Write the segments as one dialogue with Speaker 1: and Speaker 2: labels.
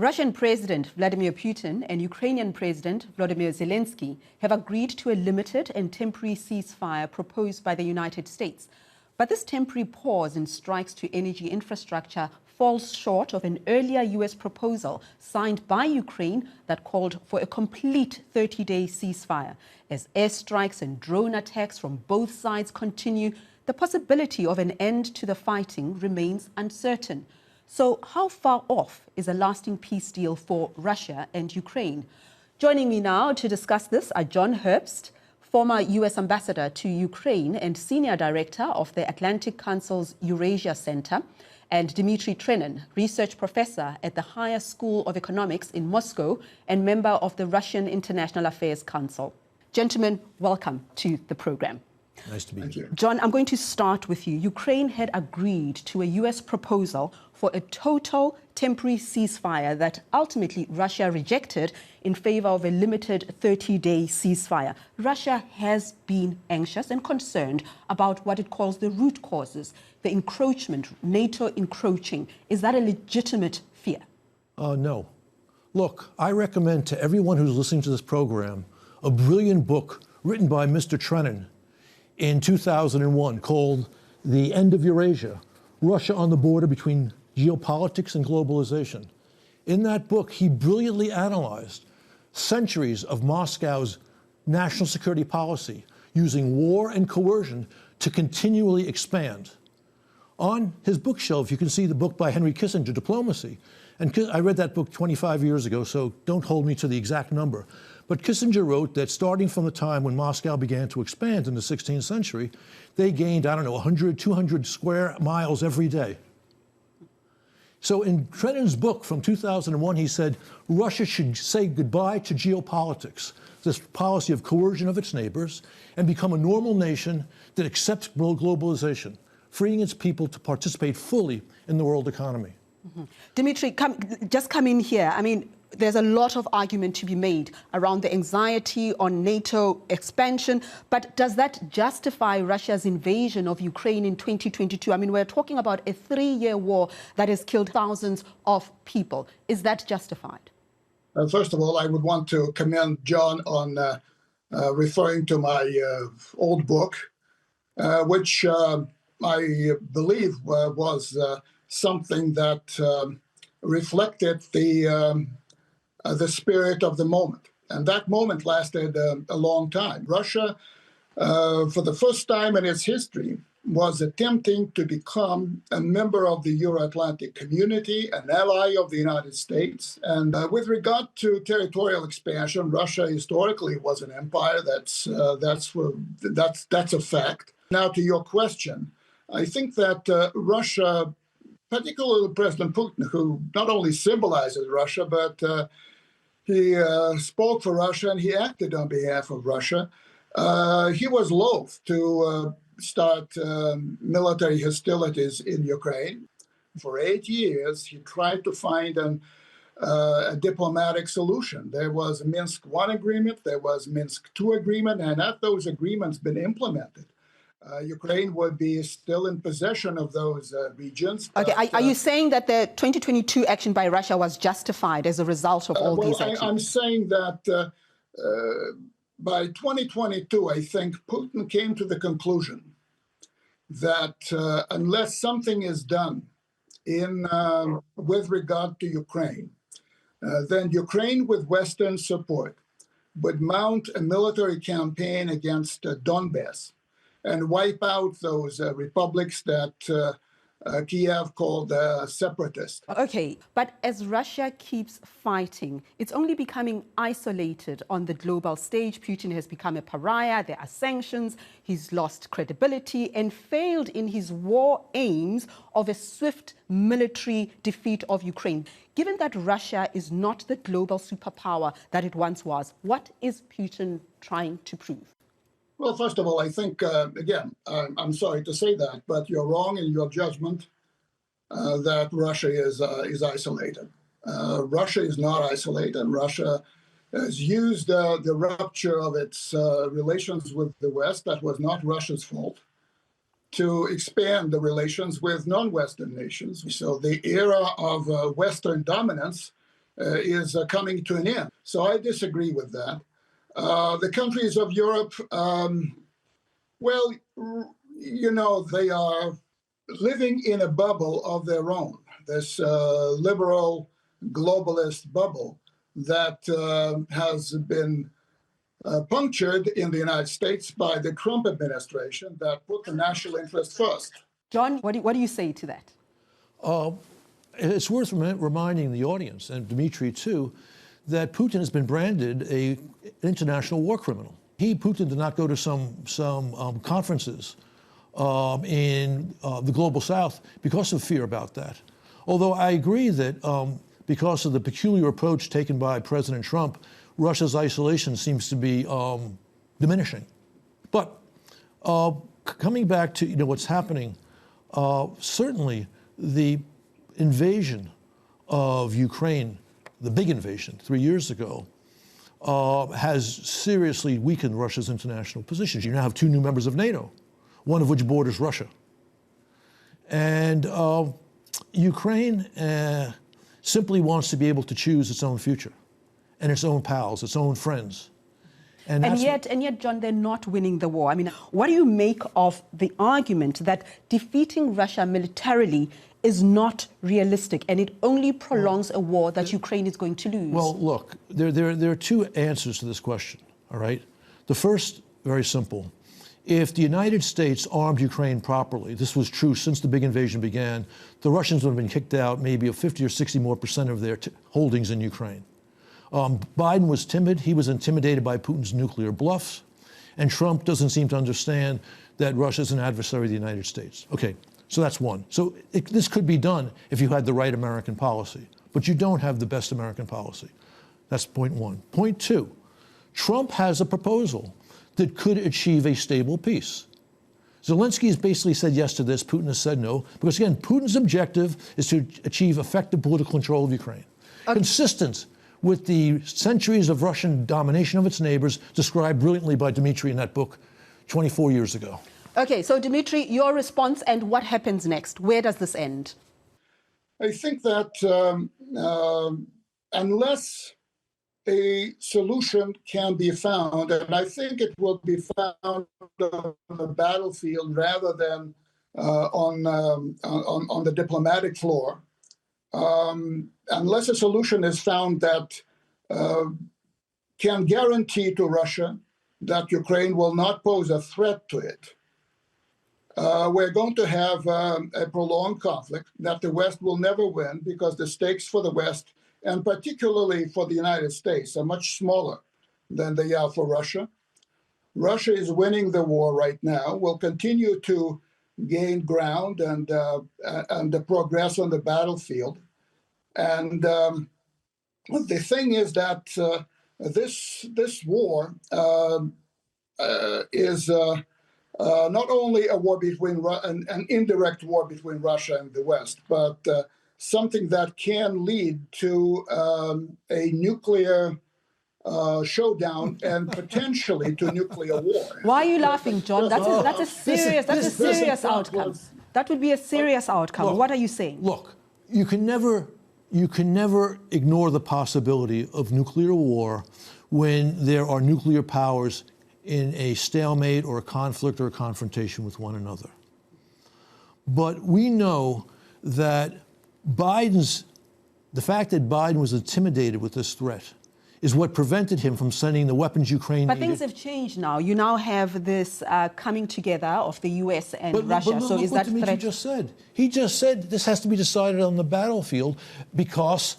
Speaker 1: Russian President Vladimir Putin and Ukrainian President Volodymyr Zelenskyy have agreed to a limited and temporary ceasefire proposed by the United States. But this temporary pause in strikes to energy infrastructure falls short of an earlier U.S. proposal signed by Ukraine that called for a complete 30-day ceasefire. As airstrikes and drone attacks from both sides continue, the possibility of an end to the fighting remains uncertain. So how far off is a lasting peace deal for Russia and Ukraine? Joining me now to discuss this are John Herbst, former U.S. ambassador to Ukraine and senior director of the Atlantic Council's Eurasia Center, and Dmitri Trenin, research professor at the Higher School of Economics in Moscow and member of the Russian International Affairs Council. Gentlemen, welcome to the program.
Speaker 2: Nice to be here.
Speaker 1: John, I'm going to start with you. Ukraine had agreed to a U.S. proposal for a total temporary ceasefire that ultimately Russia rejected in favor of a limited 30-day ceasefire. Russia has been anxious and concerned about what it calls the root causes, the encroachment, NATO encroaching. Is that a legitimate fear?
Speaker 2: No. Look, I recommend to everyone who's listening to this program a brilliant book written by Mr. Trenin in 2001 called The End of Eurasia, Russia on the Border Between Geopolitics and Globalization. In that book, he brilliantly analyzed centuries of Moscow's national security policy, using war and coercion to continually expand. On his bookshelf, you can see the book by Henry Kissinger, Diplomacy. And I read that book 25 years ago, so don't hold me to the exact number. But Kissinger wrote that starting from the time when Moscow began to expand in the 16th century, they gained, 100, 200 square miles every day. So in Trenin's book from 2001, he said Russia should say goodbye to geopolitics, this policy of coercion of its neighbors, and become a normal nation that accepts globalization, freeing its people to participate fully in the world economy.
Speaker 1: Mm-hmm. Dmitri, just come in here. I mean, there's a lot of argument to be made around the anxiety on NATO expansion, but does that justify Russia's invasion of Ukraine in 2022? I mean, we're talking about a 3-year war that has killed thousands of people. Is that justified?
Speaker 3: First of all, I would want to commend John on referring to my old book, which I believe was something that reflected the spirit of the moment. And that moment lasted a long time. Russia, for the first time in its history, was attempting to become a member of the Euro-Atlantic community, an ally of the United States. And with regard to territorial expansion, Russia historically was an empire. That's a fact. Now, to your question, I think that Russia, particularly President Putin, who not only symbolizes Russia, but he spoke for Russia and he acted on behalf of Russia. He was loath to start military hostilities in Ukraine. For 8 years, he tried to find a diplomatic solution. There was a Minsk I agreement, there was Minsk II agreement, and had those agreements been implemented, Ukraine would be still in possession of those regions.
Speaker 1: Okay, are you saying that the 2022 action by Russia was justified as a result of all these actions?
Speaker 3: I'm saying that by 2022, I think Putin came to the conclusion that unless something is done with regard to Ukraine, then Ukraine with Western support would mount a military campaign against Donbass and wipe out those republics that Kiev called separatist.
Speaker 1: Okay, but as Russia keeps fighting, it's only becoming isolated on the global stage. Putin has become a pariah, there are sanctions, he's lost credibility and failed in his war aims of a swift military defeat of Ukraine. Given that Russia is not the global superpower that it once was, what is Putin trying to prove?
Speaker 3: Well, first of all, I think, again, I'm sorry to say that, but you're wrong in your judgment that Russia is isolated. Russia is not isolated. Russia has used the rupture of its relations with the West, that was not Russia's fault, to expand the relations with non-Western nations. So the era of Western dominance is coming to an end. So I disagree with that. The countries of Europe, well, you know, they are living in a bubble of their own, this liberal globalist bubble that has been punctured in the United States by the Trump administration that put the national interest first.
Speaker 1: John, what do you say to that?
Speaker 2: It's worth reminding the audience, and Dmitri too, that Putin has been branded an international war criminal. Putin, did not go to some conferences in the global south because of fear about that. Although I agree that because of the peculiar approach taken by President Trump, Russia's isolation seems to be diminishing. But coming back to what's happening, certainly the invasion of Ukraine, the big invasion 3 years ago, has seriously weakened Russia's international positions. You now have 2 new members of NATO, one of which borders Russia. And Ukraine simply wants to be able to choose its own future and its own pals, its own friends.
Speaker 1: And yet, John, they're not winning the war. I mean, what do you make of the argument that defeating Russia militarily is not realistic and it only prolongs a war that Ukraine is going to lose?
Speaker 2: Well, look, there are 2 answers to this question, all right? The first, very simple. If the United States armed Ukraine properly, this was true since the big invasion began, the Russians would have been kicked out maybe of 50 or 60 more % of their holdings in Ukraine. Biden was timid. He was intimidated by Putin's nuclear bluffs. And Trump doesn't seem to understand that Russia is an adversary of the United States. Okay, so that's one. So this could be done if you had the right American policy. But you don't have the best American policy. That's point one. Point two, Trump has a proposal that could achieve a stable peace. Zelenskyy has basically said yes to this. Putin has said no. Because, again, Putin's objective is to achieve effective political control of Ukraine. Consistent with the centuries of Russian domination of its neighbors, described brilliantly by Dmitri in that book 24 years ago.
Speaker 1: Okay, so Dmitri, your response and what happens next? Where does this end?
Speaker 3: I think that unless a solution can be found, and I think it will be found on the battlefield rather than on the diplomatic floor, unless a solution is found that can guarantee to Russia that Ukraine will not pose a threat to it, we're going to have a prolonged conflict that the West will never win, because the stakes for the West, and particularly for the United States, are much smaller than they are for Russia. Russia is winning the war right now, will continue to gain ground and progress on the battlefield. And the thing is that this war is not only a war between an indirect war between Russia and the West, but something that can lead to a nuclear showdown and potentially to nuclear war.
Speaker 1: Why are you laughing, John? That's a serious outcome. That would be a serious outcome.
Speaker 2: Look,
Speaker 1: what are you saying?
Speaker 2: Look, you can never ignore the possibility of nuclear war when there are nuclear powers in a stalemate or a conflict or a confrontation with one another. But we know that the fact that Biden was intimidated with this threat is what prevented him from sending the weapons Ukraine needed.
Speaker 1: But things have changed now. You now have this coming together of the US and Russia.
Speaker 2: But
Speaker 1: so
Speaker 2: look
Speaker 1: is
Speaker 2: what
Speaker 1: that
Speaker 2: Dmitri
Speaker 1: threat?
Speaker 2: just said. He just said this has to be decided on the battlefield because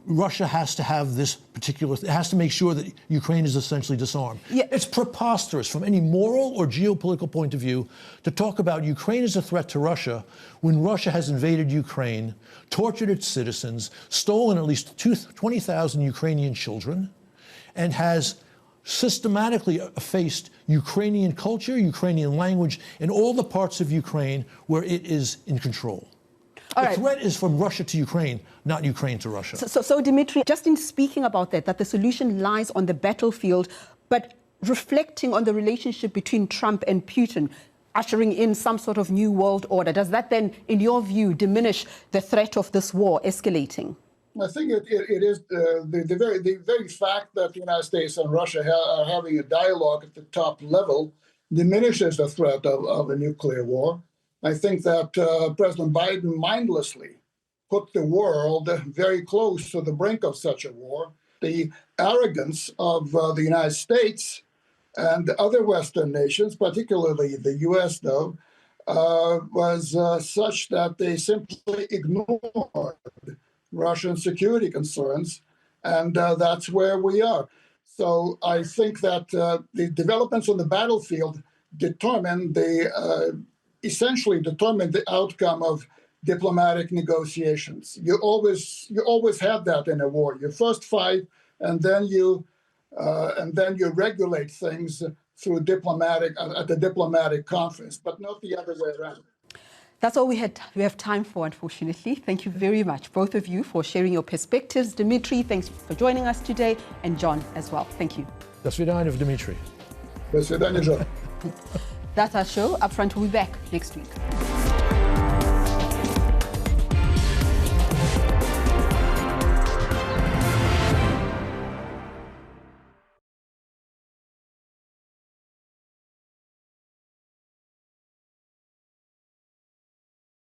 Speaker 2: Russia has to have this particular, it has to make sure that Ukraine is essentially disarmed.
Speaker 1: Yeah.
Speaker 2: It's preposterous from any moral or geopolitical point of view to talk about Ukraine as a threat to Russia when Russia has invaded Ukraine, tortured its citizens, stolen at least 20,000 Ukrainian children, and has systematically effaced Ukrainian culture, Ukrainian language, in all the parts of Ukraine where it is in control. The threat is from Russia to Ukraine, not Ukraine to Russia.
Speaker 1: So Dmitri, just in speaking about that the solution lies on the battlefield, but reflecting on the relationship between Trump and Putin, ushering in some sort of new world order, does that then, in your view, diminish the threat of this war escalating?
Speaker 3: I think it is the very fact that the United States and Russia are having a dialogue at the top level diminishes the threat of a nuclear war. I think that President Biden mindlessly put the world very close to the brink of such a war. The arrogance of the United States and other Western nations, particularly the U.S., though, was such that they simply ignored Russian security concerns, and that's where we are. So I think that the developments on the battlefield essentially determine the outcome of diplomatic negotiations. You always have that in a war. You first fight, and then you regulate things through at the diplomatic conference, but not the other way around.
Speaker 1: That's all we have time for, unfortunately. Thank you very much, both of you, for sharing your perspectives. Dmitri, thanks for joining us today, and John as well. Thank you.
Speaker 2: До свидания, Dmitri.
Speaker 3: До свидания, John.
Speaker 1: That's our show. UpFront will be back next week.